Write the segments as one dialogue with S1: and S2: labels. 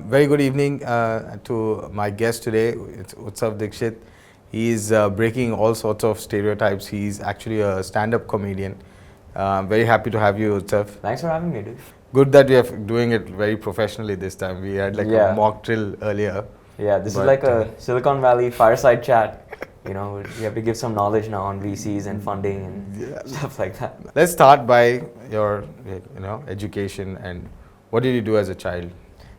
S1: Very good evening to my guest today. It's Utsav Dixit. He's breaking all sorts of stereotypes. He's actually a stand-up comedian. Very happy to have you, Utsav.
S2: Thanks for having me, dude.
S1: Good that we are doing it very professionally this time. We had like a mock drill earlier.
S2: Yeah, this is like a Silicon Valley fireside chat. You know, you have to give some knowledge now on VCs and funding and stuff like that.
S1: Let's start by your, education and what did you do as a child?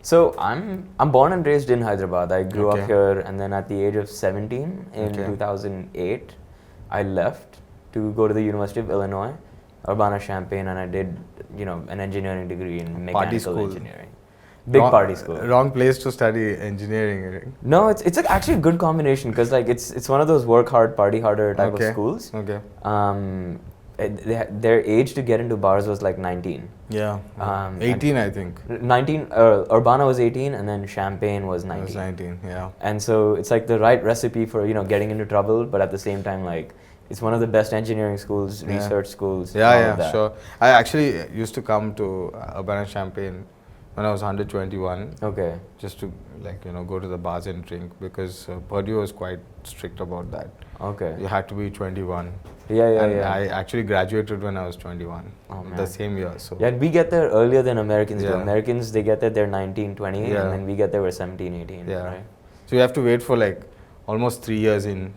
S2: So I'm born and raised in Hyderabad. I grew up here, and then at the age of 17 in 2008, I left to go to the University of Illinois, UrbanaChampagne, and I did, an engineering degree in mechanical engineering. Party school.
S1: Wrong place to study engineering.
S2: No, it's actually a good combination because it's one of those work hard, party harder type of schools.
S1: Okay.
S2: Their age to get into bars was like 19.
S1: Yeah. 18, I think.
S2: 19. Urbana was 18, and then Champagne was 19.
S1: It was 19. Yeah.
S2: And so it's like the right recipe for getting into trouble, but at the same time like it's one of the best engineering schools, research schools.
S1: Yeah, sure. I actually used to come to UrbanaChampagne when I was under 21.
S2: Okay.
S1: Just to go to the bars and drink because Purdue was quite strict about that.
S2: Okay.
S1: You had to be 21.
S2: Yeah.
S1: I actually graduated when I was 21.
S2: Oh, man.
S1: The same year. So.
S2: Yeah, we get there earlier than Americans do. Americans, they get there, they're 19, 20, and then we get there, we're 17, 18.
S1: Yeah.
S2: Right?
S1: So you have to wait for like almost 3 years in.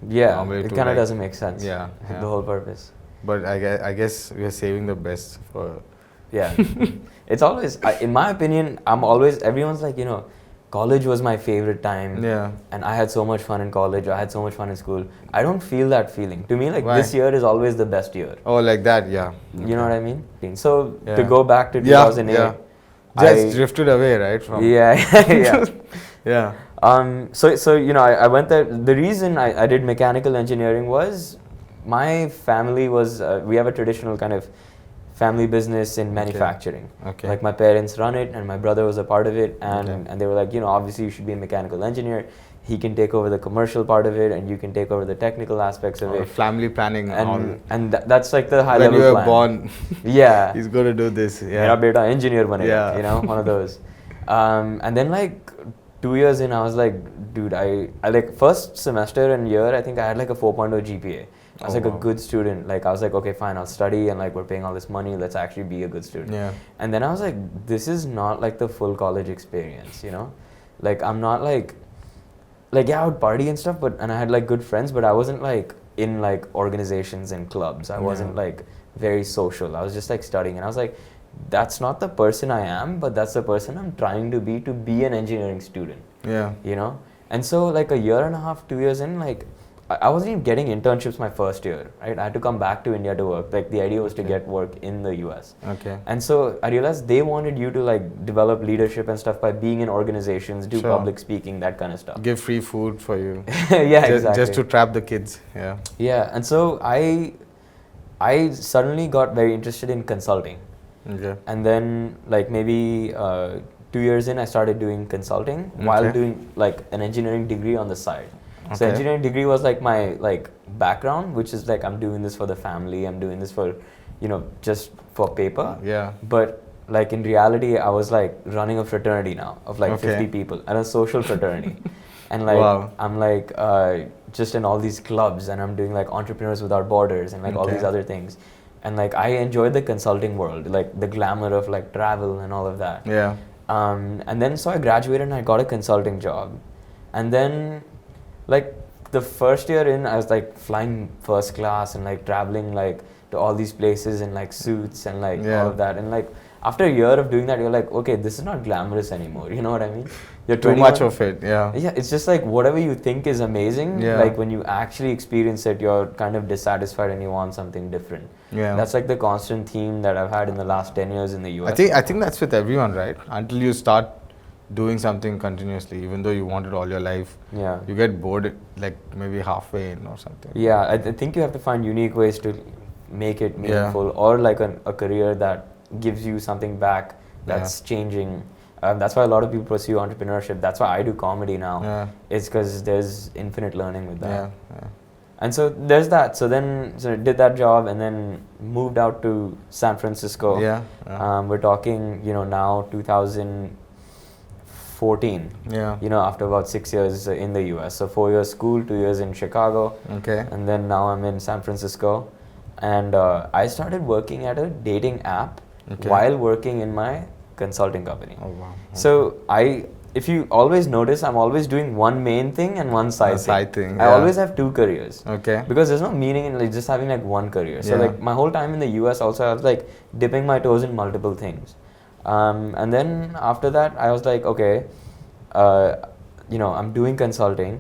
S2: Yeah, it kind of doesn't make sense.
S1: Yeah.
S2: The whole purpose.
S1: But I guess we are saving the best for.
S2: Yeah. It's always, in my opinion, everyone's like, college was my favorite time.
S1: Yeah.
S2: And I had so much fun in college. I had so much fun in school. I don't feel that feeling. To me, like
S1: Why?
S2: this year is always the best year.
S1: Oh, like that, yeah.
S2: You know what I mean? So to go back to 2008.
S1: Just drifted away, right? From
S2: Yeah.
S1: Yeah.
S2: So I went there. The reason I did mechanical engineering was my family was, we have a traditional kind of family business in manufacturing.
S1: Okay.
S2: Like my parents run it and my brother was a part of it and they were like, obviously you should be a mechanical engineer. He can take over the commercial part of it and you can take over the technical aspects of it.
S1: Family planning
S2: and that's like the high level
S1: plan. When you were
S2: plan.
S1: born,
S2: yeah,
S1: he's going to do this.
S2: Mera beta engineer banega, one of those. And then like 2 years in, I was like, dude, I like first semester and year, I think I had like a 4.0 GPA. I was a good student. Like I was like, okay, fine, I'll study and like we're paying all this money. Let's actually be a good student.
S1: Yeah.
S2: And then I was like, this is not like the full college experience, Like I'm not like I would party and stuff, and I had like good friends, but I wasn't like in like organizations and clubs. I wasn't like very social. I was just like studying, and I was like, that's not the person I am, but that's the person I'm trying to be an engineering student.
S1: Yeah.
S2: And so like a year and a half, 2 years in, like I wasn't even getting internships my first year, right? I had to come back to India to work. Like the idea was to get work in the US.
S1: Okay.
S2: And so I realized they wanted you to like develop leadership and stuff by being in organizations, do public speaking, that kind of stuff.
S1: Give free food for you.
S2: Exactly.
S1: Just to trap the kids. Yeah.
S2: Yeah. And so I suddenly got very interested in consulting.
S1: Okay.
S2: And then like maybe 2 years in, I started doing consulting while doing like an engineering degree on the side. Okay. So engineering degree was like my like background, which is like I'm doing this for the family, I'm doing this for, just for paper.
S1: Yeah.
S2: But like in reality, I was like running a fraternity now of like 50 people and a social fraternity. And like I'm like just in all these clubs and I'm doing like Entrepreneurs Without Borders and like all these other things. And like I enjoyed the consulting world, like the glamour of like travel and all of that.
S1: Yeah.
S2: And then so I graduated and I got a consulting job. And then like the first year in, I was like flying first class and like traveling like to all these places in like suits and like all of that. And like after a year of doing that, you're like, okay, this is not glamorous anymore. You know what I mean? You're
S1: too much of it. Yeah.
S2: Yeah. It's just like whatever you think is amazing.
S1: Yeah.
S2: Like when you actually experience it, you're kind of dissatisfied and you want something different.
S1: Yeah.
S2: That's like the constant theme that I've had in the last 10 years in the US.
S1: I think that's with everyone, right? Until you start doing something continuously, even though you want it all your life, you get bored like maybe halfway in or something.
S2: Yeah, I think you have to find unique ways to make it meaningful or like a career that gives you something back that's changing. That's why a lot of people pursue entrepreneurship. That's why I do comedy now.
S1: Yeah.
S2: It's because there's infinite learning with that.
S1: Yeah.
S2: And so there's that. So I did that job and then moved out to San Francisco.
S1: Yeah.
S2: We're talking, now 2000. 14.
S1: Yeah.
S2: You know, after about 6 years in the US. So 4 years school, 2 years in Chicago.
S1: Okay.
S2: And then now I'm in San Francisco. And I started working at a dating app while working in my consulting company.
S1: Oh wow. Okay.
S2: So if you always notice, I'm always doing one main thing and one side thing. I always have 2 careers.
S1: Okay.
S2: Because there's no meaning in like just having like one career. So
S1: Yeah.
S2: like my whole time in the US also, I was like dipping my toes in multiple things. And then after that, I was like, okay, you know, I'm doing consulting,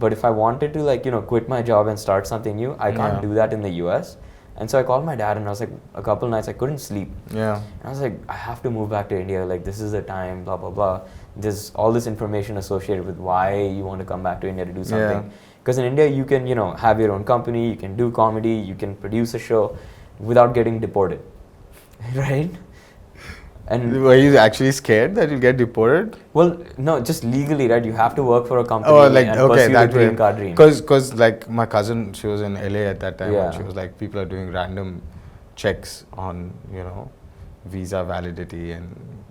S2: but if I wanted to like, you know, quit my job and start something new, I can't do that in the US. And so I called my dad and I was like, a couple nights I couldn't sleep.
S1: Yeah.
S2: And I was like, I have to move back to India. Like, this is the time, blah, blah, blah. There's all this information associated with why you want to come back to India to do something. Because in India, you can, you know, have your own company, you can do comedy, you can produce a show without getting deported. Right? And
S1: were you actually scared that you'll get deported?
S2: Well, no, just legally, right? You have to work for a company and
S1: okay,
S2: pursue the
S1: that
S2: green
S1: way.
S2: card dream.
S1: Because like my cousin, she was in LA at that time,
S2: Yeah.
S1: and she was like, people are doing random checks on, you know, visa validity and,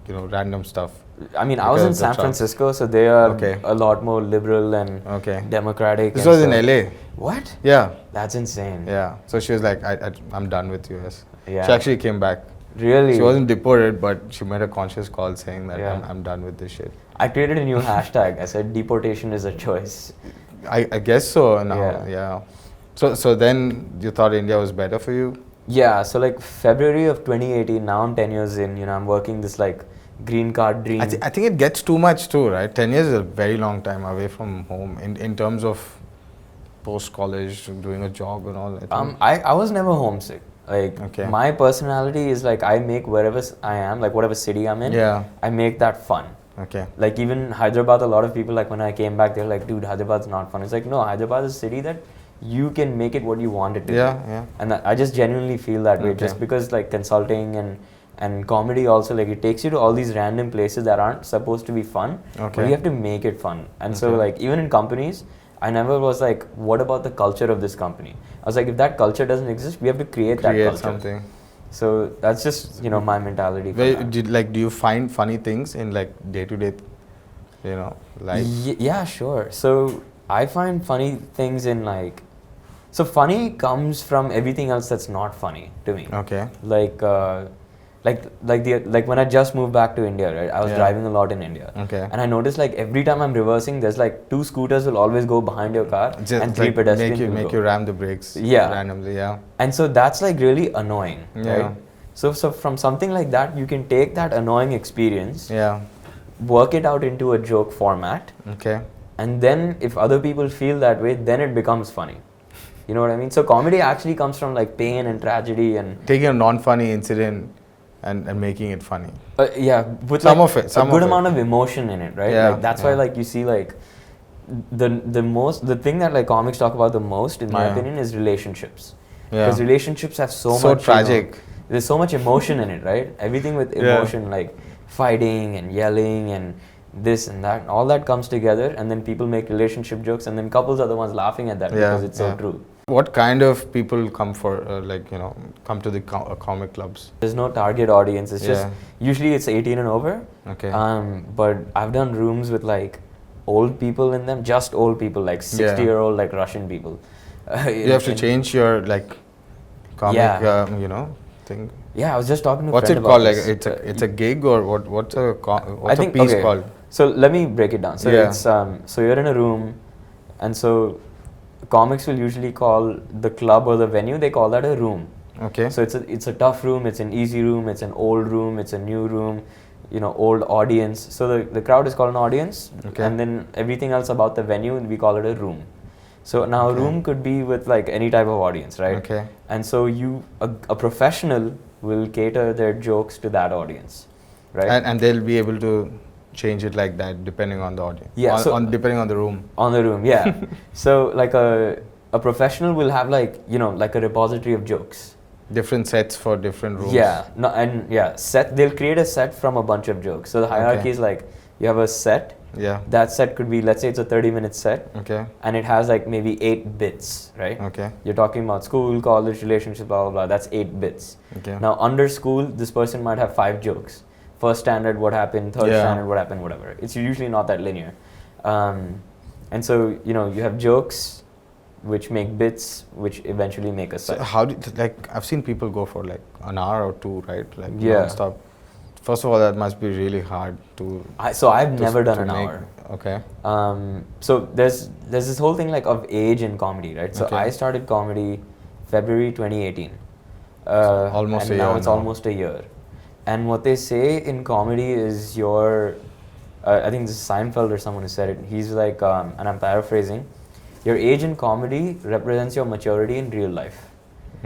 S1: you know, random stuff.
S2: I mean, I was in San Francisco, so they are a lot more liberal and democratic.
S1: This was in LA.
S2: What?
S1: Yeah.
S2: That's insane.
S1: Yeah. So she was like, I'm done with US.
S2: Yeah.
S1: She actually came back.
S2: Really?
S1: She wasn't deported, but she made a conscious call saying that I'm done with this shit.
S2: I created a new hashtag. I said deportation is a choice.
S1: I guess so now. Yeah. So then you thought India was better for you?
S2: Yeah. So like February of 2018. Now I'm 10 years in. You know, I'm working this like green card dream.
S1: I think it gets too much too, right? 10 years is a very long time away from home in terms of post college, doing a job and all that.
S2: I was never homesick. Like my personality is like I make wherever I am, like whatever city I'm in, I make that fun.
S1: Okay.
S2: Like even Hyderabad, a lot of people like when I came back, they're like, dude, Hyderabad's not fun. It's like, no, Hyderabad is a city that you can make it what you want it to be.
S1: Yeah.
S2: And I just genuinely feel that way just because like consulting and comedy also, like it takes you to all these random places that aren't supposed to be fun, but you have to make it fun. And so like even in companies, I never was like, what about the culture of this company? I was like, if that culture doesn't exist, we have to create that culture.
S1: Something.
S2: So that's just, you know, my mentality.
S1: Do you find funny things in like day-to-day, you know, life?
S2: Yeah, sure. So I find funny things in like, so funny comes from everything else that's not funny to me.
S1: Okay.
S2: Like when I just moved back to India, right? I was driving a lot in India.
S1: Okay.
S2: And I noticed like every time I'm reversing, there's like 2 scooters will always go behind your car and 3 pedestrians will
S1: make you ram the brakes randomly,
S2: And so that's like really annoying, right? So from something like that, you can take that annoying experience, work it out into a joke format.
S1: Okay.
S2: And then if other people feel that way, then it becomes funny. You know what I mean? So comedy actually comes from like pain and tragedy and
S1: taking a non-funny incident and making it funny.
S2: With
S1: some
S2: like
S1: of it,
S2: a good amount of emotion in it, right?
S1: Yeah,
S2: like that's why like you see like the thing that like comics talk about the most, in my opinion, is relationships. Because relationships have so much
S1: tragic.
S2: You know, there's so much emotion in it, right? Everything with emotion, like fighting and yelling and this and that, all that comes together, and then people make relationship jokes, and then couples are the ones laughing at that because it's so true.
S1: What kind of people come for, come to the comic clubs?
S2: There's no target audience. It's just usually it's 18 and over.
S1: Okay.
S2: But I've done rooms with like old people in them, just old people, like 60-year-old like Russian people.
S1: You have to change your like comic, thing.
S2: Yeah, I was just talking to.
S1: What's
S2: it
S1: called?
S2: this.
S1: Like it's a gig or what's a piece called?
S2: So let me break it down. So it's so you're in a room, and so comics will usually call the club or the venue, they call that a room.
S1: Okay.
S2: So it's a tough room, it's an easy room, it's an old room, it's a new room, old audience. So the crowd is called an audience, and then everything else about the venue, we call it a room. So now a room could be with like any type of audience, right?
S1: Okay.
S2: And so a professional will cater their jokes to that audience, right?
S1: And they'll be able to change it like that depending on the audience.
S2: Yeah.
S1: Depending on the room.
S2: On the room, yeah. So like a professional will have like a repository of jokes.
S1: Different sets for different rooms.
S2: Yeah. No, and they'll create a set from a bunch of jokes. So the hierarchy is like you have a set.
S1: Yeah.
S2: That set could be, let's say it's a 30-minute set.
S1: Okay.
S2: And it has like maybe 8 bits, right?
S1: Okay.
S2: You're talking about school, college, relationship, blah, blah, blah. That's 8 bits.
S1: Okay.
S2: Now under school, this person might have 5 jokes. first standard what happened, third
S1: Yeah.
S2: standard what happened, whatever. It's usually not that linear. And so, you know, you have jokes which make bits which eventually make a
S1: So
S2: set.
S1: how did, like, I've seen people go for like an hour or two, right? Like
S2: Yeah.
S1: non-stop. First of all, that must be really hard to.
S2: So I've
S1: to-
S2: never done
S1: to
S2: an
S1: make-
S2: hour.
S1: Okay.
S2: So there's this whole thing like of age in comedy, right? So
S1: Okay.
S2: I started comedy February 2018.
S1: Almost
S2: and
S1: a
S2: now
S1: year
S2: it's
S1: now.
S2: almost a year. And what they say in comedy is I think this is Seinfeld or someone who said it. He's like, and I'm paraphrasing, your age in comedy represents your maturity in real life.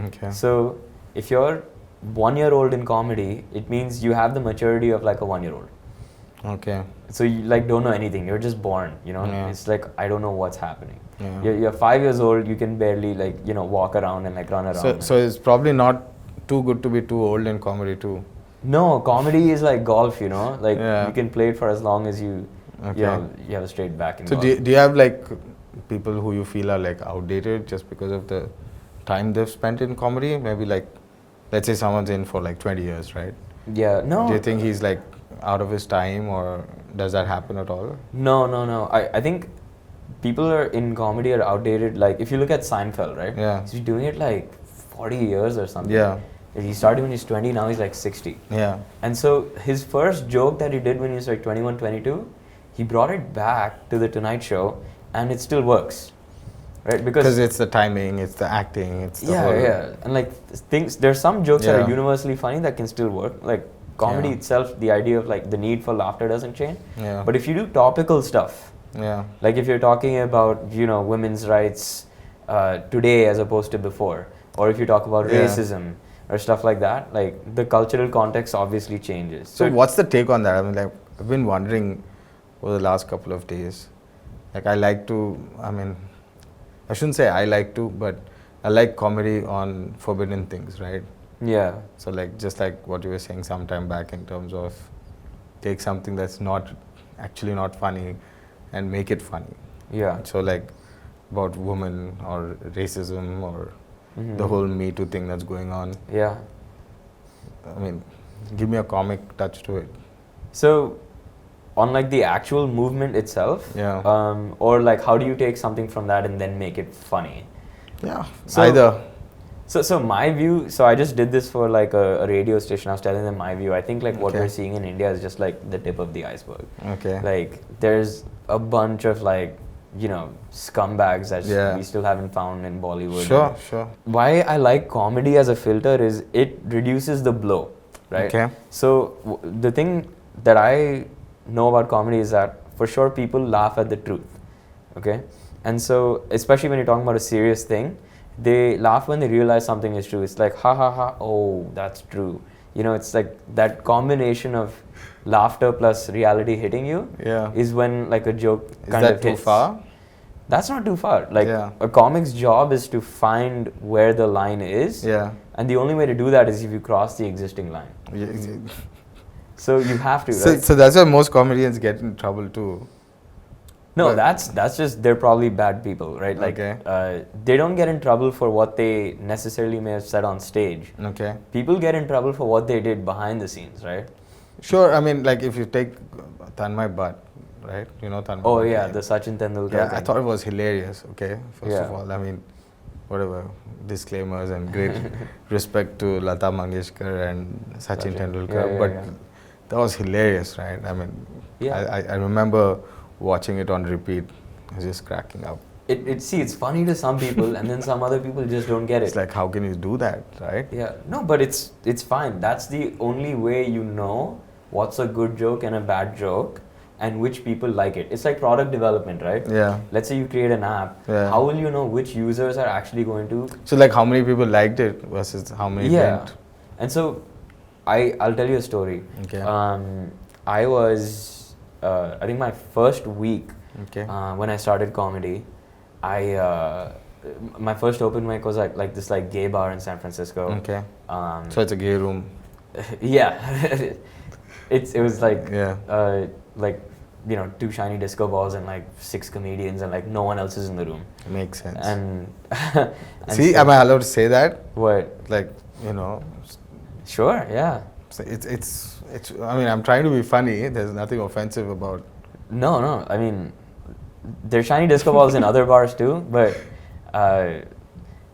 S1: Okay.
S2: So if you're 1 year old in comedy, it means you have the maturity of like a 1 year old.
S1: Okay.
S2: So you like don't know anything. You're just born, you know.
S1: Yeah.
S2: It's like I don't know what's happening.
S1: Yeah.
S2: You're 5 years old. You can barely like walk around and like run around.
S1: So it's probably not too good to be too old in comedy too.
S2: No, comedy is like golf, you know. Like
S1: Yeah.
S2: you can play it for as long as you
S1: Okay.
S2: you have a straight back in
S1: So
S2: golf.
S1: do you have like people who you feel are like outdated just because of the time they've spent in comedy? Maybe like, let's say someone's in for like 20 years, right?
S2: Yeah. No.
S1: Do you think he's like out of his time, or does that happen at all?
S2: No. I think people are in comedy are outdated. Like if you look at Seinfeld, right?
S1: Yeah.
S2: He's doing it like 40 years or something.
S1: Yeah.
S2: He started when he's 20. Now he's like 60.
S1: Yeah.
S2: And so his first joke that he did when he was like 21, 22, he brought it back to the Tonight Show, and it still works, right?
S1: Because it's the timing, it's the acting, it's the whole.
S2: yeah, and like things. There's some jokes that
S1: Yeah.
S2: are universally funny that can still work. Like comedy
S1: Yeah.
S2: itself, the idea of like the need for laughter doesn't change.
S1: Yeah.
S2: But if you do topical stuff,
S1: Yeah.
S2: like if you're talking about women's rights today as opposed to before, or if you talk about
S1: Yeah.
S2: racism or stuff like that, like the cultural context obviously changes.
S1: So what's the take on that? I mean, like, I've been wondering over the last couple of days. Like, I shouldn't say I like to, but I like comedy on forbidden things, right?
S2: Yeah.
S1: So like, just like what you were saying some time back in terms of take something that's not actually not funny and make it funny.
S2: Yeah.
S1: So like about women or racism or
S2: Mhm.
S1: the whole Me Too thing that's going on.
S2: Yeah.
S1: I mean, give me a comic touch to it.
S2: So, on like the actual movement itself,
S1: Yeah.
S2: or like how do you take something from that and then make it funny?
S1: Yeah.
S2: So-
S1: Either.
S2: So my view. So I just did this for like a radio station. I was telling them my view. I think like what
S1: Okay.
S2: we're seeing in India is just like the tip of the iceberg.
S1: Okay.
S2: Like there's a bunch of like scumbags that
S1: Yeah.
S2: we still haven't found in Bollywood.
S1: Sure.
S2: Why I like comedy as a filter is it reduces the blow, right?
S1: Okay.
S2: So the thing that I know about comedy is that for sure people laugh at the truth, okay? And so especially when you're talking about a serious thing, they laugh when they realize something is true. It's like ha ha ha, oh that's true. It's like that combination of laughter plus reality hitting you
S1: Yeah.
S2: is when like a joke
S1: Is
S2: kind
S1: that
S2: of
S1: too
S2: hits.
S1: far?
S2: That's not too far. Like
S1: Yeah.
S2: a comic's job is to find where the line is.
S1: Yeah.
S2: And the only way to do that is if you cross the existing line.
S1: Yeah.
S2: So you have to,
S1: So,
S2: right?
S1: so that's why most comedians get in trouble too.
S2: No,
S1: but-
S2: that's just they're probably bad people, right? Like
S1: Okay.
S2: they don't get in trouble for what they necessarily may have said on stage.
S1: Okay.
S2: People get in trouble for what they did behind the scenes, right?
S1: Sure. I mean, like if you take Tanmay Bhatt, right? You know Tanmay
S2: Oh
S1: Bhatt,
S2: yeah,
S1: right?
S2: the Sachin Tendulkar.
S1: Yeah, I
S2: thing.
S1: thought it was hilarious. Okay, first of
S2: Yeah.
S1: all, I mean, whatever disclaimers and great respect to Lata Mangeshkar and Sachin Tendulkar,
S2: Yeah,
S1: but
S2: yeah.
S1: that was hilarious, right? I mean,
S2: Yeah.
S1: I remember watching it on repeat. I was just cracking up.
S2: It's funny to some people, and then some other people just don't get it.
S1: It's like, how can you do that, right?
S2: Yeah, no, but it's fine. That's the only way you know what's a good joke and a bad joke, and which people like it. It's like product development, right?
S1: Yeah.
S2: Let's say you create an app.
S1: Yeah.
S2: How will you know which users are actually going to?
S1: So like, how many people liked it versus how many didn't?
S2: And so, I'll tell you a story.
S1: Okay.
S2: I was I think my first week
S1: Okay.
S2: when I started comedy, my first open mic was like this like gay bar in San Francisco.
S1: Okay.
S2: Um,
S1: So it's a gay room.
S2: yeah, it was like
S1: Yeah.
S2: like 2 shiny disco balls and like 6 comedians and like no one else is in the room.
S1: Makes sense.
S2: And,
S1: See,
S2: so-
S1: am I allowed to say that?
S2: what?
S1: Like, you know,
S2: Sure, yeah.
S1: So it's. I mean, I'm trying to be funny. There's nothing offensive about.
S2: No. I mean, there's shiny disco balls in other bars too, but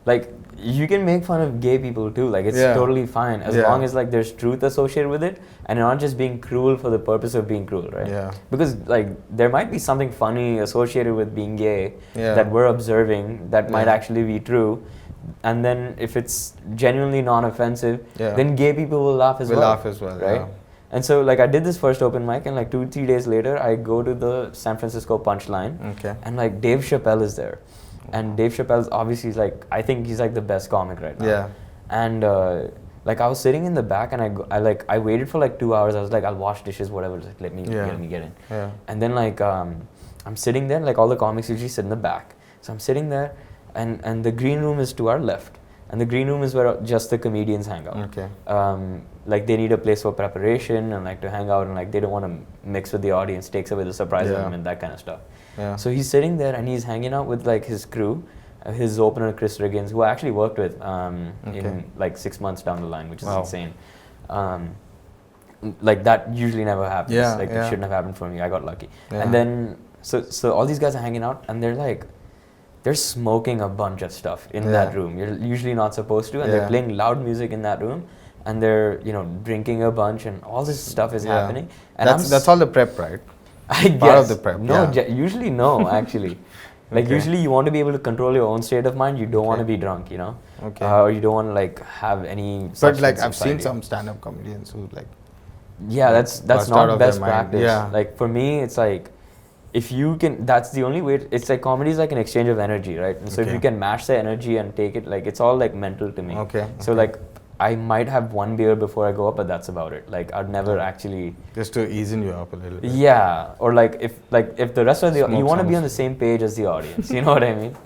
S2: like you can make fun of gay people too. Like it's totally fine as long as like there's truth associated with it, and you're not just being cruel for the purpose of being cruel, right?
S1: Yeah.
S2: Because like there might be something funny associated with being gay that we're observing that might actually be true. And then if it's genuinely non-offensive, then gay people will laugh as well. Right?
S1: Yeah.
S2: And so like I did this first open mic, and like 2-3 days later I go to the San Francisco Punchline, and like Dave Chappelle is there. And Dave Chappelle's obviously like, I think he's like the best comic right now.
S1: Yeah.
S2: And like I was sitting in the back, and I waited for like 2 hours. I was like, I'll wash dishes, whatever. Just let me get in.
S1: Yeah.
S2: And then like I'm sitting there, like all the comics usually sit in the back. So I'm sitting there, and the green room is to our left. And the green room is where just the comedians hang out.
S1: Okay.
S2: Like they need a place for preparation and like to hang out, and like they don't want to mix with the audience, takes away the surprise element, that kind of stuff.
S1: Yeah.
S2: So he's sitting there and he's hanging out with like his crew, his opener Chris Riggins, who I actually worked with in like 6 months down the line, which is insane. Like that usually never happens. It shouldn't have happened for me. I got lucky. And then so all these guys are hanging out, and they're smoking a bunch of stuff in that room. You're usually not supposed to, and they're playing loud music in that room, and they're drinking a bunch, and all this stuff is happening. And
S1: that's all the prep, right?
S2: I guess.
S1: Part of the prep.
S2: No, usually no, actually. Like usually you want to be able to control your own state of mind. You don't want to be drunk, or you don't want to like have any.
S1: But like I've seen some stand-up comedians who like.
S2: Yeah, that's not best practice.
S1: Yeah.
S2: Like for me, it's like, if you can, that's the only way. It's like comedy is like an exchange of energy, right? And so if you can match the energy and take it, like it's all like mental to me. So like I might have one beer before I go up, but that's about it. Like I'd never actually.
S1: Just to easen you up a little bit.
S2: Yeah, or like if the rest of the you want to be on the same page as the audience. You know what I mean?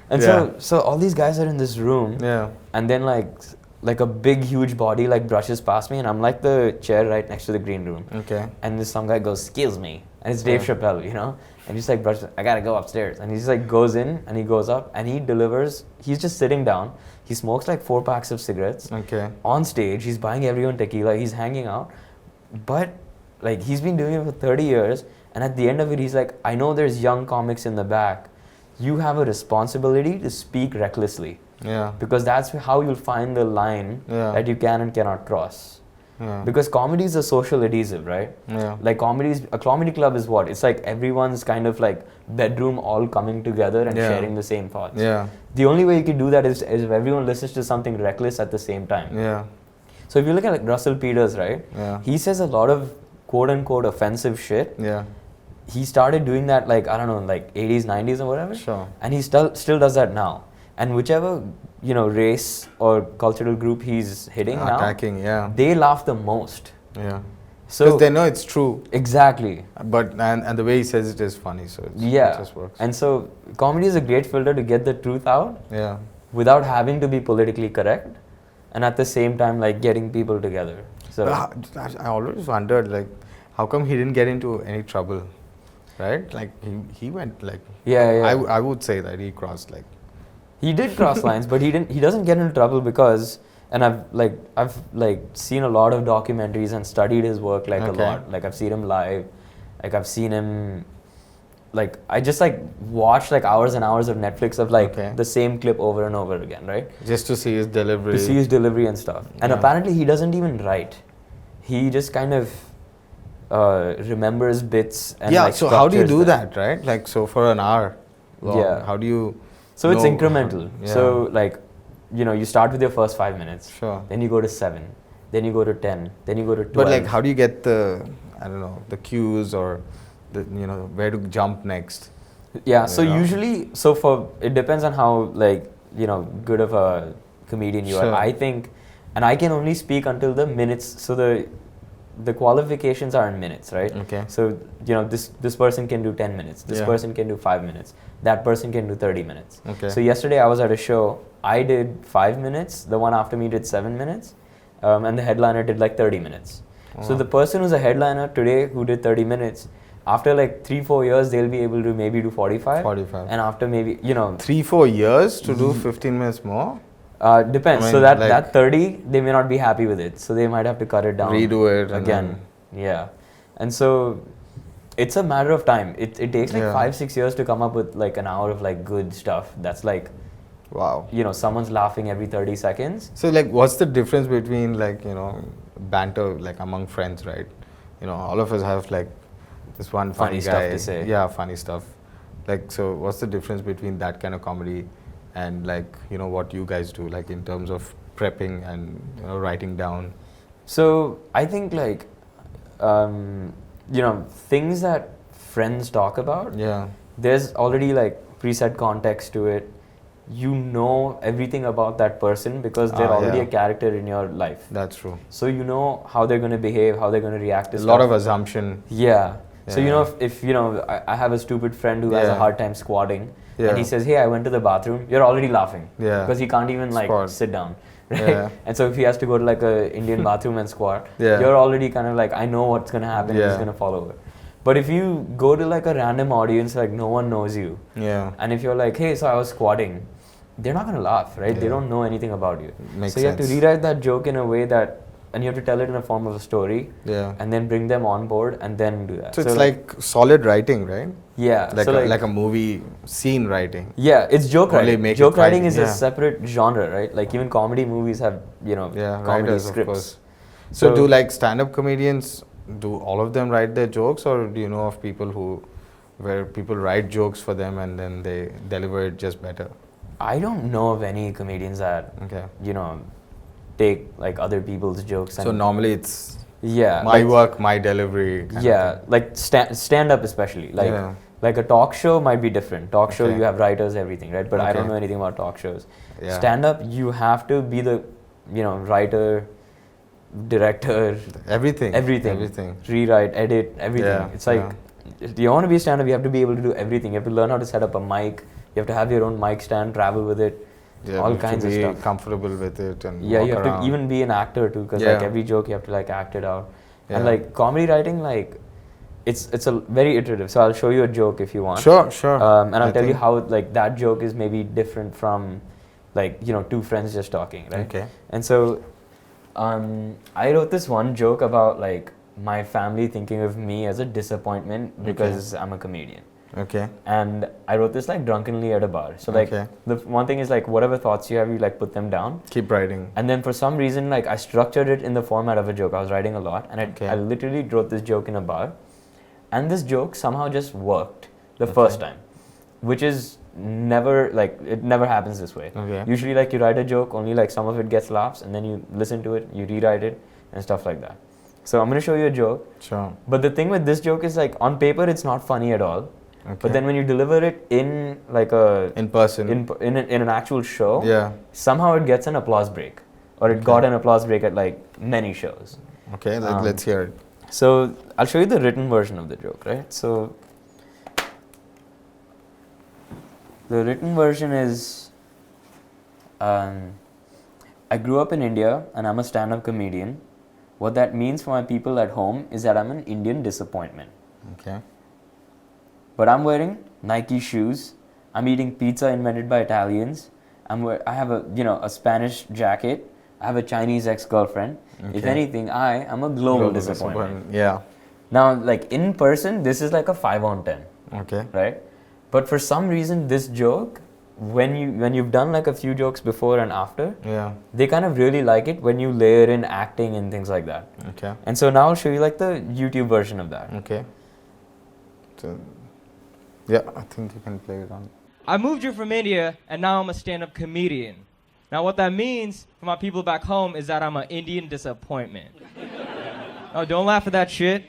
S2: And so all these guys are in this room.
S1: Yeah.
S2: And then like a big huge body like brushes past me, and I'm like the chair right next to the green room.
S1: Okay.
S2: And this some guy goes, "Excuse me," and it's Dave Chappelle, and he's like, brushes, I gotta go upstairs, and he just like goes in and he goes up and he delivers. He's just sitting down. He smokes like 4 packs of cigarettes.
S1: Okay.
S2: On stage, he's buying everyone tequila. He's hanging out, but like he's been doing it for 30 years, and at the end of it, he's like, I know there's young comics in the back. You have a responsibility to speak recklessly.
S1: Yeah.
S2: Because that's how you'll find the line that you can and cannot cross. Yeah. Because comedy is a social adhesive, right?
S1: Yeah.
S2: Like a comedy club is what? It's like everyone's kind of like bedroom all coming together and sharing the same thoughts.
S1: Yeah.
S2: The only way you can do that is if everyone listens to something reckless at the same time.
S1: Yeah.
S2: So if you look at like Russell Peters, right?
S1: Yeah.
S2: He says a lot of quote unquote offensive shit.
S1: Yeah.
S2: He started doing that like, I don't know, like 80s, 90s or whatever.
S1: Sure.
S2: And he still does that now. And whichever, race or cultural group he's hitting
S1: now,
S2: they laugh the most.
S1: Yeah.
S2: So
S1: because they know it's true.
S2: Exactly.
S1: But and the way he says it is funny, so it just works.
S2: And so comedy is a great filter to get the truth out.
S1: Yeah.
S2: Without having to be politically correct, and at the same time like getting people together. So
S1: I always wondered like, how come he didn't get into any trouble, right? Like he went like. I would say that he crossed like.
S2: He did cross lines, but he doesn't get into trouble because, and I've seen a lot of documentaries and studied his work a lot. Like I've seen him live, like I've seen him, like I just watched hours and hours of Netflix of the same clip over and over again, right?
S1: Just to see his delivery.
S2: To see his delivery and stuff. And apparently he doesn't even write. He just kind of remembers bits and
S1: so how do you do that, right? Like so for an hour long, how do you?
S2: So it's incremental. So you start with your first 5 minutes.
S1: Sure.
S2: Then you go to 7. Then you go to 10. Then you go to 12.
S1: But how do you get the cues or the where to jump next?
S2: Yeah. So usually, it depends on how good of a comedian you are. I think, and I can only speak until the minutes. So the qualifications are in minutes, right?
S1: Okay.
S2: So this person can do 10 minutes. This person can do 5 minutes. That person can do 30 minutes.
S1: Okay.
S2: So yesterday I was at a show. I did 5 minutes. The one after me did 7 minutes, and the headliner did 30 minutes. Oh. So the person who's a headliner today who did 30 minutes, after 3-4 years they'll be able to maybe do 45.
S1: 45.
S2: And after maybe
S1: 3-4 years to do 15 minutes more.
S2: Depends.
S1: I mean,
S2: So that,
S1: like-
S2: that 30, they may not be happy with it. So they might have to cut it down.
S1: Redo it and
S2: again. Yeah. And so it's a matter of time. It takes like
S1: Yeah.
S2: 5-6 years to come up with like an hour of like good stuff. That's like,
S1: Wow.
S2: you know, someone's laughing every 30 seconds.
S1: So like, what's the difference between like, you know, banter like among friends, right? You know, all of us have like this one funny
S2: Funny stuff
S1: guy.
S2: to say.
S1: Yeah, funny stuff. Like, so what's the difference between that kind of comedy and like, you know, what you guys do, like in terms of prepping and, you know, writing down?
S2: So I think like, you know, things that friends talk about,
S1: Yeah,
S2: there's already like preset context to it. You know everything about that person because they're already
S1: yeah.
S2: a character in your life.
S1: that's true.
S2: So you know how they're going to behave, how they're going to react to
S1: A
S2: stuff.
S1: lot of assumption.
S2: Yeah. So you know
S1: Yeah.
S2: if you know I have a stupid friend who has a
S1: Yeah.
S2: hard time squatting
S1: Yeah.
S2: and he says, "Hey, I went to the bathroom," you're already laughing.
S1: Yeah.
S2: Because he can't even like
S1: Squat.
S2: sit down. Right?
S1: Yeah.
S2: And so if he has to go to like a Indian bathroom and squat,
S1: Yeah.
S2: you're already kind of like, I know what's gonna happen,
S1: Yeah.
S2: he's gonna follow it. But if you go to like a random audience, like no one knows you,
S1: Yeah.
S2: and if you're like, "Hey, so I was squatting," they're not gonna laugh, right? They
S1: Yeah.
S2: don't know anything about you.
S1: Makes
S2: So you have to
S1: sense.
S2: rewrite that joke in a way that, and you have to tell it in a form of a story,
S1: Yeah.
S2: and then bring them on board, and then do that.
S1: So it's like solid writing, right?
S2: yeah,
S1: Like,
S2: so
S1: like a movie scene writing.
S2: yeah, it's joke
S1: Only
S2: writing.
S1: make it
S2: Joke writing
S1: funny,
S2: is
S1: yeah.
S2: a separate genre, right? Like even comedy movies have, you know,
S1: Yeah,
S2: comedy
S1: writers,
S2: scripts.
S1: of course. So do like stand-up comedians, do all of them write their jokes, or do you know of people where people write jokes for them and then they deliver it just better?
S2: I don't know of any comedians that,
S1: Okay.
S2: you know, take like other people's jokes and
S1: So normally it's
S2: yeah,
S1: my
S2: like,
S1: work, my delivery. kind of
S2: yeah,
S1: thing.
S2: like stand up especially. Like
S1: Yeah.
S2: like a talk show might be different. Talk show
S1: Okay.
S2: you have writers, everything, right? But I don't
S1: Okay.
S2: know anything about talk shows.
S1: Yeah.
S2: Stand up you have to be the, you know, writer, director,
S1: Everything.
S2: everything.
S1: Everything.
S2: Rewrite, edit, everything.
S1: Yeah,
S2: It's like, if you want to be a stand-up, you have to be able to do everything. You have to learn how to set up a mic. You have to have your own mic stand, travel with it,
S1: Yeah,
S2: all
S1: you have
S2: kinds
S1: to
S2: of
S1: be
S2: stuff.
S1: comfortable with it and
S2: Yeah,
S1: walk
S2: you have
S1: around.
S2: to even be an actor too, because
S1: Yeah.
S2: like every joke you have to like act it out. And
S1: Yeah.
S2: like comedy writing, like it's a very iterative. So I'll show you a joke if you want.
S1: Sure, sure.
S2: And I'll
S1: I
S2: tell you
S1: think-
S2: how like that joke is maybe different from like, you know, two friends just talking, right?
S1: Okay.
S2: And so I wrote this one joke about like my family thinking of me as a disappointment because I'm a comedian.
S1: Okay.
S2: And I wrote this like drunkenly at a bar. So like
S1: Okay.
S2: the one thing is like whatever thoughts you have, you like put them down.
S1: Keep writing.
S2: And then for some reason, like I structured it in the format of a joke. I was writing a lot, and
S1: Okay.
S2: I literally wrote this joke in a bar, and this joke somehow just worked the first time, which is never like it never happens this way.
S1: Okay.
S2: Usually, like you write a joke, only like some of it gets laughs, and then you listen to it, you rewrite it, and stuff like that. So I'm gonna show you a joke.
S1: Sure.
S2: But the thing with this joke is like on paper it's not funny at all.
S1: Okay.
S2: But then when you deliver it in like a
S1: in person.
S2: in an actual show,
S1: Yeah.
S2: somehow it gets an applause break, or it
S1: Okay.
S2: got an applause break at like many shows.
S1: Okay.
S2: Um,
S1: Let's hear it.
S2: So I'll show you the written version of the joke, right? So the written version is, I grew up in India and I'm a stand-up comedian. What that means for my people at home is that I'm an Indian disappointment.
S1: Okay.
S2: But I'm wearing Nike shoes. I'm eating pizza invented by Italians. I have a Spanish jacket. I have a Chinese ex-girlfriend. If
S1: Okay.
S2: anything, I am a global disappointment.
S1: Yeah.
S2: Now, like in person, this is like a 5 on 10,
S1: Okay.
S2: right? But for some reason, this joke, when you've done like a few jokes before and after,
S1: Yeah.
S2: they kind of really like it when you layer in acting and things like that.
S1: Okay.
S2: And so now I'll show you like the YouTube version of that.
S1: Okay. So, yeah, I think you can play it on.
S3: I moved here from India, and now I'm a stand-up comedian. Now, what that means for my people back home is that I'm an Indian disappointment. Oh, don't laugh at that shit.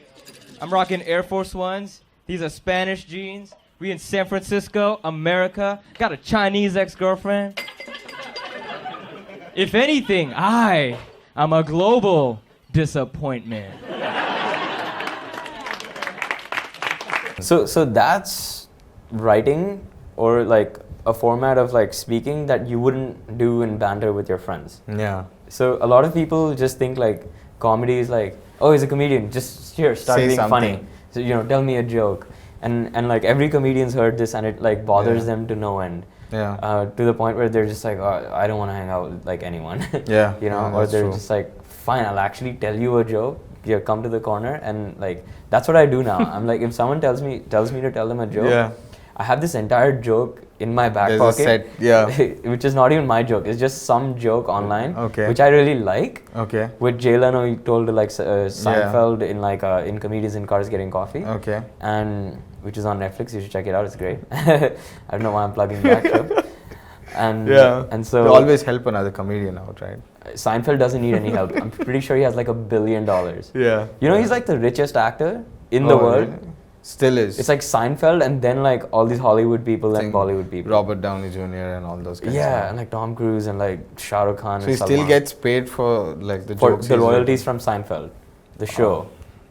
S3: I'm rocking Air Force Ones. These are Spanish jeans. We in San Francisco, America. Got a Chinese ex-girlfriend. If anything, I'm a global disappointment.
S2: So that's writing, or like a format of like speaking that you wouldn't do in banter with your friends.
S1: Yeah.
S2: So a lot of people just think like comedy is like, oh, he's a comedian, just here, start
S1: Say
S2: being funny.
S1: something.
S2: So tell me a joke. And like every comedian's heard this and it like bothers
S1: Yeah.
S2: them to no end. to the point where they're just like, oh, I don't want to hang out with like anyone.
S1: Yeah.
S2: You know,
S1: Yeah,
S2: or
S1: that's
S2: they're
S1: true.
S2: just like, fine, I'll actually tell you a joke. You come to the corner, and like that's what I do now. I'm like, if someone tells me to tell them a joke,
S1: Yeah.
S2: I have this entire joke in my back
S1: There's a
S2: pocket,
S1: set, yeah.
S2: which is not even my joke. It's just some joke online,
S1: Okay.
S2: which I really like.
S1: Okay.
S2: Which Jay Leno told to like Seinfeld in like in Comedians in Cars Getting Coffee,
S1: Okay.
S2: and which is on Netflix. You should check it out. It's great. I don't know why I'm plugging that show. And and so
S1: you always help another comedian out, right?
S2: Seinfeld doesn't need any help. I'm pretty sure he has like $1 billion.
S1: Yeah.
S2: You know, he's like the richest actor in the world.
S1: Really? Still is.
S2: It's like Seinfeld and then like all these Hollywood people and
S1: Think
S2: Bollywood people.
S1: Robert Downey Jr. and all those guys.
S2: Yeah, and like Tom Cruise and like Shah Rukh Khan
S1: So
S2: and
S1: he
S2: Salman.
S1: still gets paid for like the
S2: for
S1: jokes.
S2: the
S1: he's
S2: royalties from Seinfeld. The show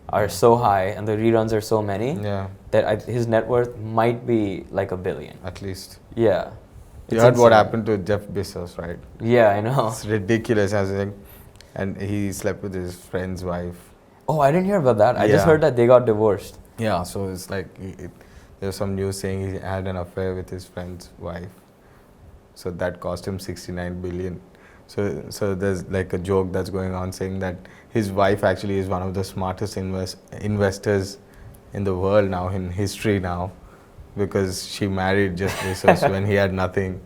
S2: are so high and the reruns are so many
S1: written. Yeah,
S2: that his net worth might be like $1 billion.
S1: at least.
S2: Yeah.
S1: You
S2: It's
S1: heard what
S2: insane.
S1: happened to Jeff Bezos, right?
S2: Yeah, I know.
S1: It's ridiculous. As in, and he slept with his friend's wife.
S2: Oh, I didn't hear about that. I just
S1: Yeah.
S2: heard that they got divorced.
S1: Yeah, so it's like there's some news saying he had an affair with his friend's wife. So that cost him 69 billion. So there's like a joke that's going on saying that his wife actually is one of the smartest investors in the world now, in history now, because she married Jeff Bezos when he had nothing,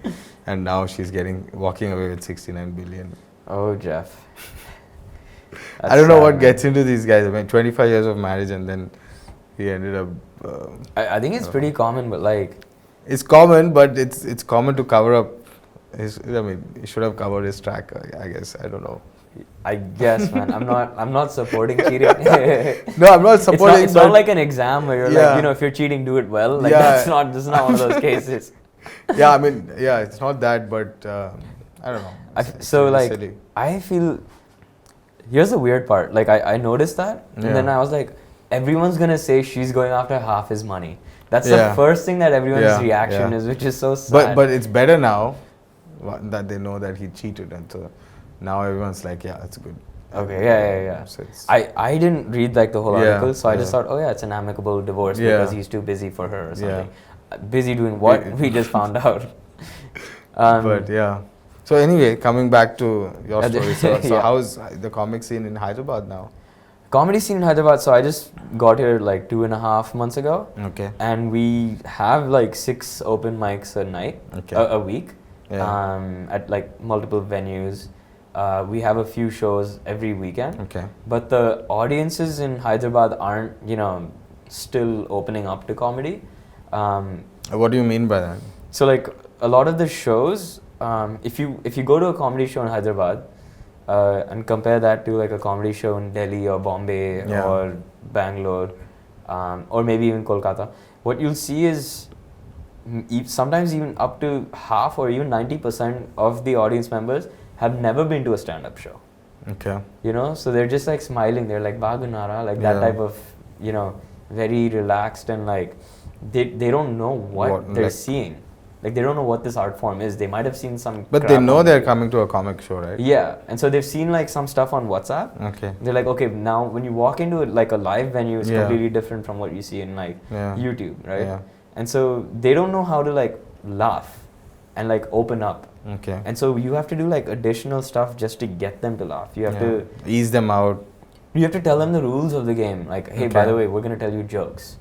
S1: and now she's walking away with 69 billion.
S2: Oh, Jeff.
S1: I don't know
S2: sad,
S1: what
S2: man.
S1: gets into these guys. I mean, 25 years of marriage, and then he ended up.
S2: I think it's pretty common, but like,
S1: It's common, but it's common to cover up his. I mean, he should have covered his track. I guess I don't know.
S2: I guess, man, I'm not supporting cheating.
S1: No, I'm not supporting.
S2: It's not like an exam where you're
S1: Yeah.
S2: like, you know, if you're cheating, do it well. Like
S1: Yeah.
S2: this is not one of those cases.
S1: Yeah, I mean, yeah, it's not that, but I don't know. It's
S2: So
S1: really
S2: like,
S1: silly.
S2: I feel. Here's the weird part. Like I noticed that, and then
S1: Yeah.
S2: I was like, everyone's gonna say she's going after half his money. That's
S1: Yeah.
S2: the first thing that everyone's
S1: Yeah,
S2: reaction
S1: yeah.
S2: is, which is so sad.
S1: But it's better now that they know that he cheated, and so now everyone's like, yeah, it's good.
S2: Okay, yeah.
S1: So it's,
S2: I didn't read like the whole
S1: Yeah,
S2: article, so I just
S1: yeah.
S2: thought, oh yeah, it's an amicable divorce
S1: Yeah.
S2: because he's too busy for her or something.
S1: Yeah.
S2: Busy doing what? We just found out.
S1: But yeah. So anyway, coming back to your
S2: Yeah,
S1: story. So
S2: yeah.
S1: how's the comic scene in Hyderabad now?
S2: Comedy scene in Hyderabad. So I just got here like 2.5 months ago,
S1: Okay.
S2: and we have like 6 open mics a night,
S1: Okay.
S2: a week,
S1: Yeah.
S2: at like multiple venues. We have a few shows every weekend,
S1: Okay.
S2: but the audiences in Hyderabad aren't, you know, still opening up to comedy.
S1: What do you mean by that?
S2: So like a lot of the shows, if you go to a comedy show in Hyderabad and compare that to like a comedy show in Delhi or Bombay
S1: Yeah.
S2: or Bangalore or maybe even Kolkata, what you'll see is sometimes even up to half or even 90% of the audience members have never been to a stand-up show.
S1: Okay.
S2: You know, so they're just like smiling. They're like Bagunara, like that
S1: Yeah.
S2: type of, you know, very relaxed and like they don't know what they're
S1: like-
S2: seeing. Like they don't know what this art form is. They might have seen some.
S1: But
S2: crap
S1: they know
S2: on
S1: they're
S2: video.
S1: coming to a comic show, right?
S2: Yeah, and so they've seen like some stuff on WhatsApp.
S1: Okay.
S2: They're like, okay, now when you walk into it, like a live venue, it's
S1: Yeah.
S2: completely different from what you see in like
S1: Yeah.
S2: YouTube, right?
S1: Yeah.
S2: And so they don't know how to like laugh and like open up.
S1: Okay.
S2: And so you have to do like additional stuff just to get them to laugh. You have
S1: Yeah.
S2: to
S1: ease them out.
S2: you have to tell them the rules of the game. Like, hey, by
S1: Okay.
S2: the way, we're gonna tell you jokes,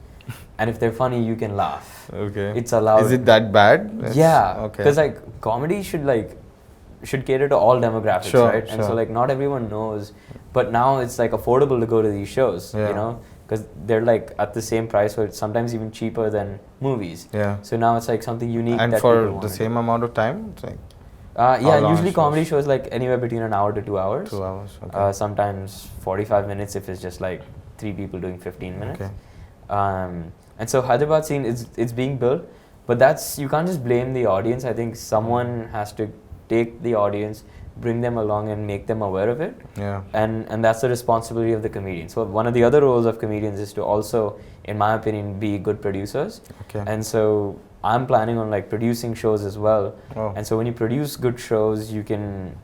S2: and if they're funny, you can laugh.
S1: Okay.
S2: It's allowed.
S1: Is it that bad?
S2: Yeah.
S1: Okay.
S2: Because like comedy should cater to all demographics,
S1: Sure,
S2: right? And so
S1: sure.
S2: like not everyone knows, but now it's like affordable to go to these shows,
S1: Yeah.
S2: you know, because they're like at the same price, or sometimes even cheaper than movies.
S1: Yeah.
S2: So now it's like something unique.
S1: And
S2: that
S1: for
S2: people
S1: the
S2: wanna
S1: same amount of time? It's like
S2: do.
S1: How
S2: Yeah,
S1: long
S2: usually
S1: shows?
S2: comedy shows like anywhere between an hour to 2 hours.
S1: 2 hours. Okay.
S2: Sometimes 45 minutes if it's just like 3 people doing 15 minutes.
S1: Okay.
S2: And so Hyderabad scene it's being built, but you can't just blame the audience. I think someone has to take the audience, bring them along and make them aware of it.
S1: Yeah.
S2: And that's the responsibility of the comedian. So one of the other roles of comedians is to also, in my opinion, be good producers.
S1: Okay.
S2: And so I'm planning on like producing shows as well.
S1: Oh.
S2: And so when you produce good shows, you can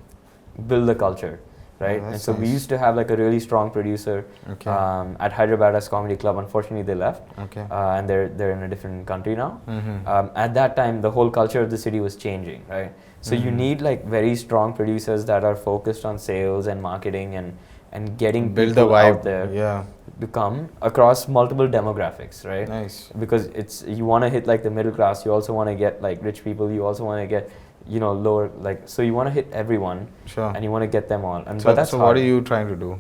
S2: build the culture. right?
S1: Oh,
S2: And
S1: that's
S2: so we
S1: nice.
S2: used to have like a really strong producer
S1: Okay.
S2: at Hyderabads Comedy Club. Unfortunately, they left,
S1: Okay.
S2: and they're in a different country now.
S1: Mm-hmm.
S2: At that time, the whole culture of the city was changing, right? So you
S1: Mhm.
S2: need like very strong producers that are focused on sales and marketing and getting
S1: Build the
S2: people
S1: vibe.
S2: out there
S1: Yeah.
S2: to come across multiple demographics, right?
S1: Nice.
S2: Because it's you want to hit like the middle class, you also want to get like rich people, you also want to get lower, like, so you want to hit everyone
S1: Sure.
S2: and you want to get them all. And
S1: So,
S2: but that's
S1: so
S2: hard.
S1: what are you trying to do?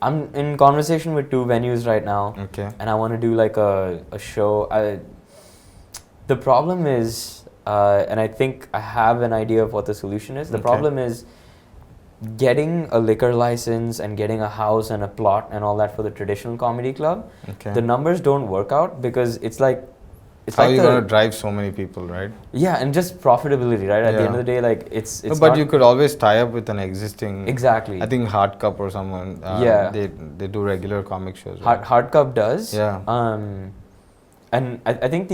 S2: I'm in conversation with 2 venues right now,
S1: Okay.
S2: and I want to do like a show. The problem is, and I think I have an idea of what the solution is. The
S1: Okay.
S2: problem is getting a liquor license and getting a house and a plot and all that for the traditional comedy club.
S1: Okay.
S2: The numbers don't work out because it's like
S1: How are you
S2: the-
S1: going to drive so many people, right?
S2: yeah, and just profitability, right? At the
S1: Yeah.
S2: end of the day, like it's
S1: No, but
S2: not
S1: you could always tie up with an existing.
S2: exactly.
S1: I think Hard Cup or someone.
S2: Yeah.
S1: They do regular comic shows. Right?
S2: Hard Cup does.
S1: Yeah.
S2: And I think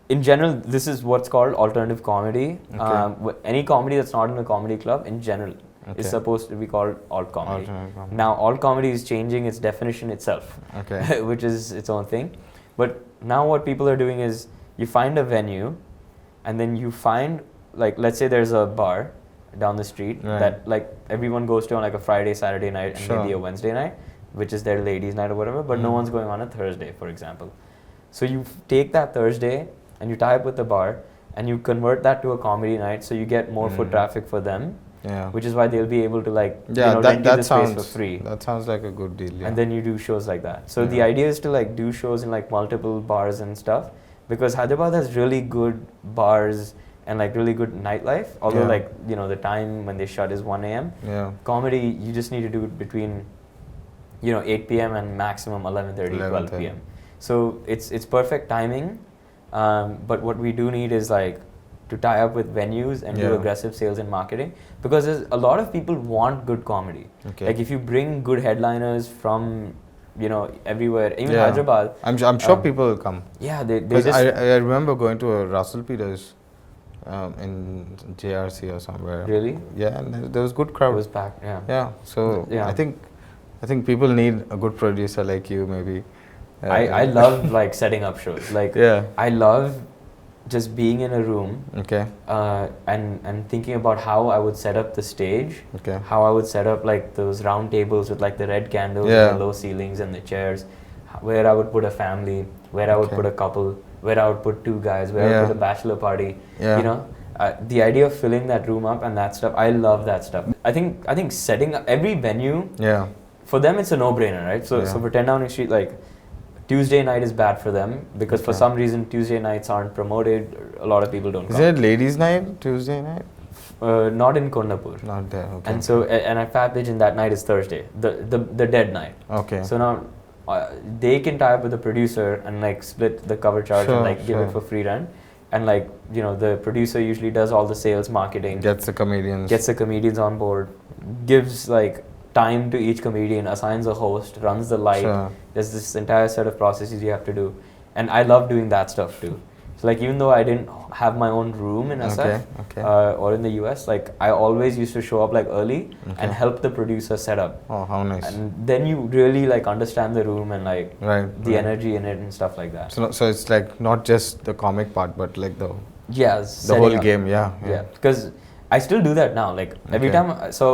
S2: in general, this is what's called alternative comedy.
S1: Okay.
S2: Any comedy that's not in a comedy club, in general,
S1: Okay.
S2: is supposed to be called alt comedy.
S1: Alternative comedy.
S2: Now, alt comedy is changing its definition itself,
S1: Okay.
S2: which is its own thing. But now what people are doing is you find a venue, and then you find, like, let's say there's a bar down the street
S1: Right.
S2: that like everyone goes to on like a Friday, Saturday night, and
S1: Sure.
S2: maybe a Wednesday night, which is their ladies' night or whatever. But no
S1: Mm.
S2: one's going on a Thursday, for example. So you take that Thursday and you tie up with the bar, and you convert that to a comedy night, so you get more foot
S1: Mm.
S2: traffic for them,
S1: Yeah.
S2: which is why they'll be able to like
S1: Yeah.
S2: rent
S1: That
S2: you
S1: that
S2: the space
S1: sounds
S2: for free.
S1: That sounds like a good deal. Yeah.
S2: And then you do shows like that. So the
S1: Yeah.
S2: idea is to like do shows in like multiple bars and stuff, because Hyderabad has really good bars and like really good nightlife. Although
S1: Yeah.
S2: like the time when they shut is 1 a.m.
S1: Yeah.
S2: Comedy, you just need to do it between 8 p.m. and maximum 11:30, 12
S1: 11:30.
S2: p.m. So it's perfect timing. But what we do need is like to tie up with venues and do
S1: Yeah.
S2: aggressive sales and marketing, because a lot of people want good comedy.
S1: Okay.
S2: Like if you bring good headliners from everywhere, even
S1: Yeah.
S2: Hyderabad.
S1: I'm sure
S2: um,
S1: people will come.
S2: Yeah, they
S1: Because
S2: just
S1: I remember going to a Russell Peters in JRC or somewhere.
S2: really
S1: Yeah, and there was good
S2: it
S1: crowd.
S2: was packed. Yeah.
S1: Yeah. So
S2: Yeah.
S1: I think people need a good producer like you, maybe.
S2: I love like setting up shows. Like
S1: Yeah.
S2: I love just being in a room
S1: Okay.
S2: and thinking about how I would set up the stage,
S1: Okay.
S2: how I would set up like those round tables with like the red candles
S1: Yeah.
S2: and the low ceilings and the chairs, where I would put a family, where I would
S1: Okay.
S2: put a couple, where I would put 2 guys, where I
S1: Yeah.
S2: would put a bachelor party.
S1: Yeah.
S2: The idea of filling that room up and that stuff, I love that stuff. I think setting up every venue,
S1: Yeah.
S2: for them it's a no-brainer, right? So
S1: Yeah.
S2: for 10 Downing Street, like Tuesday night is bad for them because for
S1: Okay.
S2: some reason Tuesday nights aren't promoted. A lot of people don't
S1: Is
S2: come.
S1: it ladies' night Tuesday night?
S2: Not in Kondapur.
S1: Not there. Okay.
S2: And so and at Fat Pigeon that night is Thursday, the dead night.
S1: Okay.
S2: So now they can tie up with the producer and like split the cover charge
S1: Sure,
S2: and like give it
S1: sure.
S2: for free rent. And like the producer usually does all the sales, marketing,
S1: Gets the comedians.
S2: gets the comedians on board, gives like time to each comedian, assigns a host, runs the light.
S1: Sure.
S2: There's this entire set of processes you have to do, and I love doing that stuff too. So like even though I didn't have my own room in SF
S1: Okay.
S2: or in the US, like I always used to show up like early
S1: Okay.
S2: and help the producer set up.
S1: Oh, how nice.
S2: And then you really like understand the room and like
S1: Right.
S2: the
S1: right.
S2: energy in it and stuff like that.
S1: So it's like not just the comic part, but like the
S2: Yeah,
S1: whole game. Yeah.
S2: Yeah, because I still do that now. Like every
S1: Okay.
S2: time. So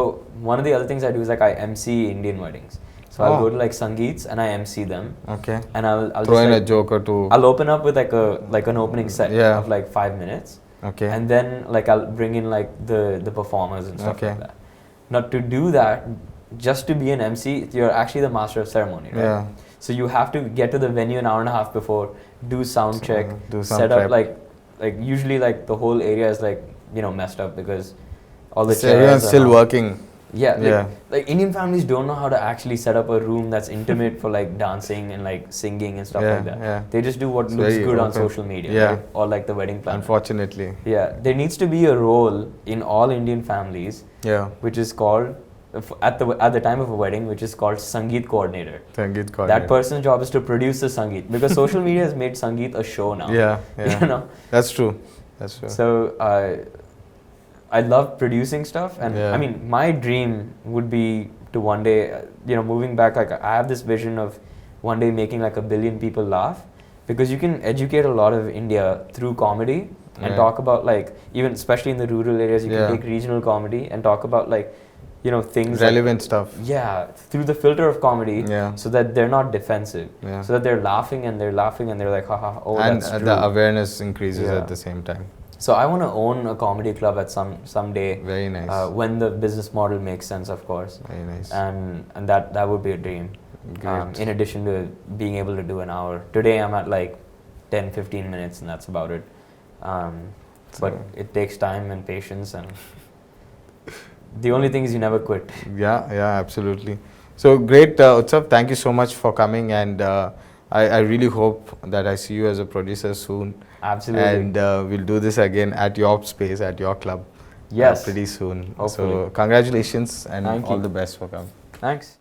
S2: one of the other things I do is like I MC Indian weddings. So I'll
S1: Oh.
S2: go to like Sangeets and I MC them,
S1: Okay.
S2: and I'll
S1: Throw
S2: just
S1: in
S2: like,
S1: a joke or two.
S2: I'll open up with like an opening set
S1: Yeah.
S2: of like 5 minutes,
S1: Okay.
S2: and then like I'll bring in like the performers and stuff
S1: Okay.
S2: like that. Now to do that, just to be an MC, you're actually the master of ceremony, right?
S1: Yeah.
S2: So you have to get to the venue an hour and a half before, do sound check,
S1: do some
S2: set
S1: prep.
S2: up like usually like the whole area is like messed up because all the
S1: So
S2: chairs
S1: everyone's
S2: are
S1: still
S2: not-
S1: working.
S2: Yeah,
S1: Yeah.
S2: like Indian families don't know how to actually set up a room that's intimate for like dancing and like singing and stuff
S1: Yeah,
S2: like that.
S1: yeah.
S2: They just do what
S1: It's
S2: looks
S1: very
S2: good on
S1: open.
S2: social media,
S1: Yeah.
S2: right? Or like the wedding planner.
S1: Unfortunately.
S2: Yeah, there needs to be a role in all Indian families
S1: Yeah.
S2: which is called at the time of a wedding, which is called Sangeet coordinator.
S1: Sangeet
S2: That
S1: coordinator.
S2: person's job is to produce the Sangeet because social media has made Sangeet a show now.
S1: Yeah. Yeah.
S2: You know.
S1: That's true. That's true.
S2: So I love producing stuff, and
S1: Yeah.
S2: I mean, my dream would be to one day, moving back, like I have this vision of one day making like 1 billion people laugh, because you can educate a lot of India through comedy and talk about like, even especially in the rural areas, you can take regional comedy and talk about like, things
S1: relevant stuff.
S2: Yeah, through the filter of comedy, so that they're not defensive, so that they're laughing and they're like, haha, oh,
S1: and
S2: that's true.
S1: the awareness increases at the same time.
S2: So I want to own a comedy club at some day.
S1: Very nice.
S2: When the business model makes sense, of course.
S1: Very nice.
S2: And that would be a dream. In addition to being able to do an hour. Today I'm at like 10-15 minutes and that's about it. But it takes time and patience, and the only thing is you never quit.
S1: Yeah, absolutely. So great, Utsav, thank you so much for coming, and I really hope that I see you as a producer soon.
S2: Absolutely.
S1: And we'll do this again at your space, at your club.
S2: Yes.
S1: Pretty soon.
S2: Hopefully.
S1: So congratulations and
S2: Thank
S1: all
S2: you.
S1: the best for coming.
S2: Thanks.